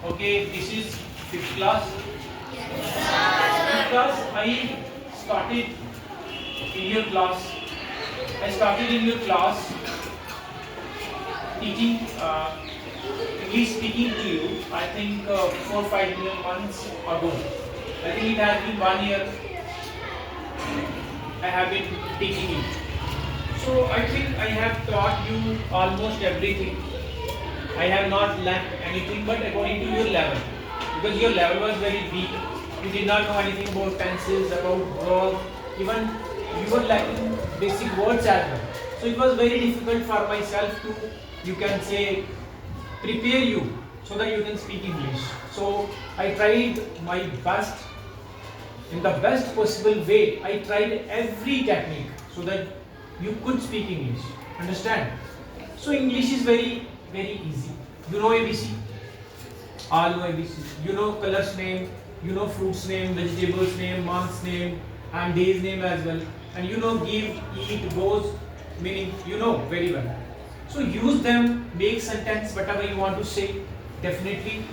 Okay, this is fifth class. Fifth class, I started in your class. I started in your class teaching English speaking to you. I think 4 or 5 months ago. I think it has been 1 year. I have been teaching you. So I think I have taught you almost everything. I have not learned anything but according to your level. Because your level was very weak. You did not know anything about tenses, about verbs, even you were lacking basic words as well. So it was very difficult for myself to, you can say, prepare you so that you can speak English. So I tried my best in the best possible way. I tried every technique so that you could speak English. Understand? So English is very easy. You know ABC? All know ABC. You know colors name, you know fruits name, vegetables name, months name, and days name as well. And you know give, eat, goes, meaning you know very well. So use them, make sentence, whatever you want to say. Definitely,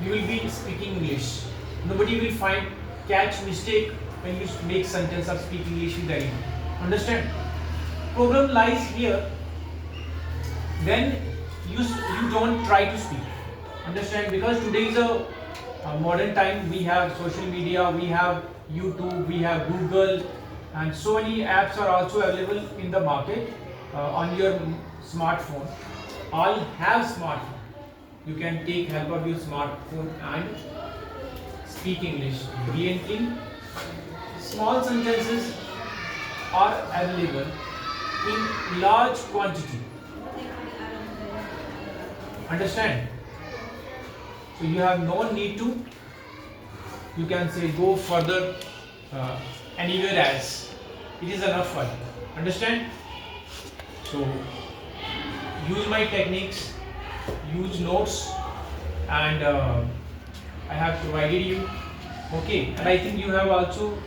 you will be speaking English. Nobody will catch mistake when you make sentence or speak English with anyone. Understand? Problem lies here. Then you don't try to speak. Understand? Because today is a modern time. We have social media, we have YouTube, we have Google, and so many apps are also available in the market on your smartphone. All have smartphone. You can take help of your smartphone and speak English brilliantly. Small sentences are available in large quantity. Understand? So you have no need to, you can say, go further anywhere else. It is enough for you. Understand? So use my techniques, use notes, and I have provided you. Okay, and I think you have also,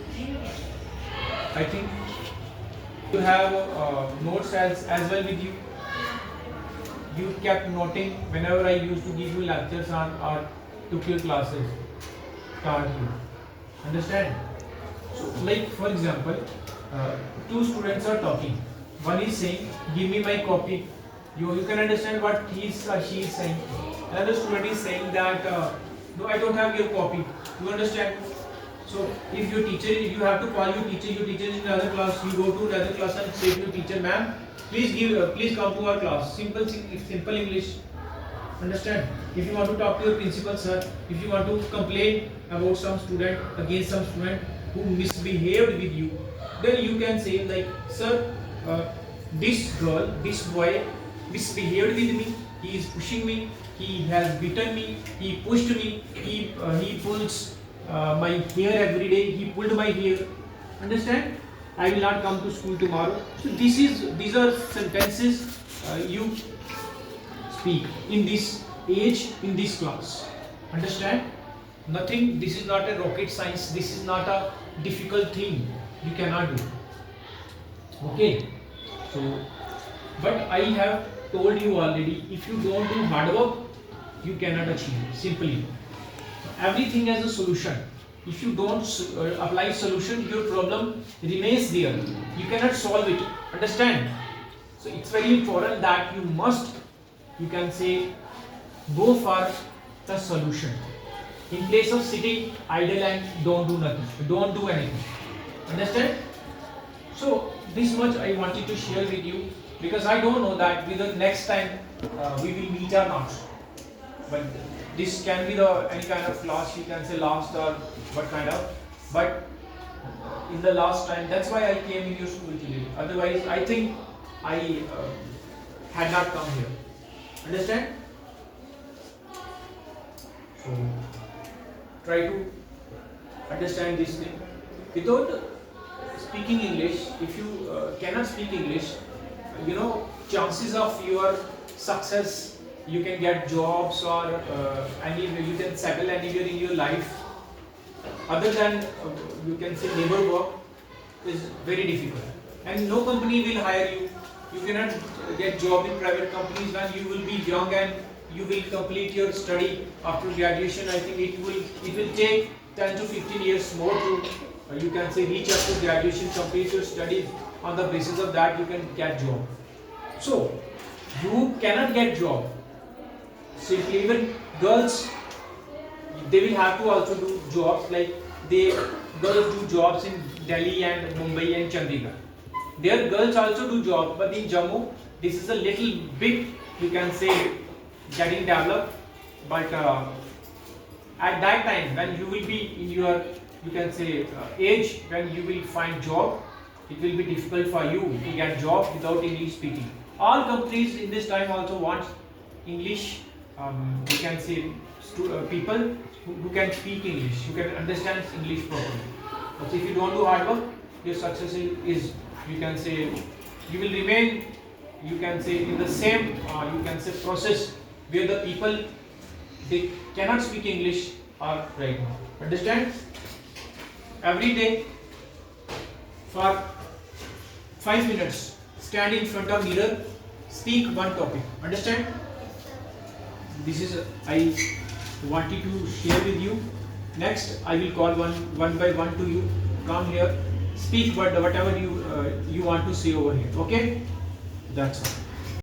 I think you have notes as well with you. You kept noting whenever I used to give you lectures or took your classes. Taught you. Understand? So, like for example, two students are talking. One is saying, "Give me my copy." You can understand what he or she is saying. Another student is saying that, "No, I don't have your copy." You understand? So, if your teacher, you have to call your teacher. Your teacher is in another class. You go to another class and say to your teacher, "Ma'am, please come to our class." Simple English. Understand? If you want to talk to your principal, sir, if you want to complain about some student, against some student who misbehaved with you, then you can say like, "Sir, this girl, this boy misbehaved with me. He is pushing me. He has beaten me. He pushed me. He pulls my hair every day. He pulled my hair." Understand? I will not come to school tomorrow. So these are sentences you speak in this age, in this class. Understand? Nothing. This is not a rocket science. This is not a difficult thing. You cannot do. Okay. So, but I have told you already. If you don't do hard work, you cannot achieve. Simply, everything has a solution. If you don't apply solution, your problem remains there. You cannot solve it. Understand? So it's very important that you must, you can say, go for the solution. In place of sitting idle and don't do nothing, don't do anything. Understand? So this much I wanted to share with you, because I don't know that whether next time we will meet or not. But this can be any kind of class, you can say last or what kind of. But in the last time, that's why I came in your school today. Otherwise, I think I had not come here. Understand? So try to understand this thing. Without speaking English, if you cannot speak English, chances of your success, you can get jobs or you can settle anywhere in your life other than you can say labor work is very difficult, and no company will hire you. You cannot get job in private companies when you will be young and you will complete your study after graduation. I think it will take 10 to 15 years more to you can say reach up to graduation, complete your studies. On the basis of that you can get job. So you cannot get job simply. Even girls, they will have to also do jobs, like they girls do jobs in Delhi and Mumbai and Chandigarh. Their girls also do jobs, but in Jammu this is a little bit you can say getting developed. But at that time when you will be in your you can say age, when you will find job, it will be difficult for you to get job without English speaking. All companies in this time also want English, you can say people who can speak English, who can understand English properly. But if you don't do hard work, your success is you can say you will remain you can say in the same you can say process where the people they cannot speak English are right now. Understand? Every day for 5 minutes stand in front of mirror, speak one topic. Understand? This is I wanted to share with you. Next I will call one by one to you. Come here, speak whatever you want to say over here. Okay, that's all.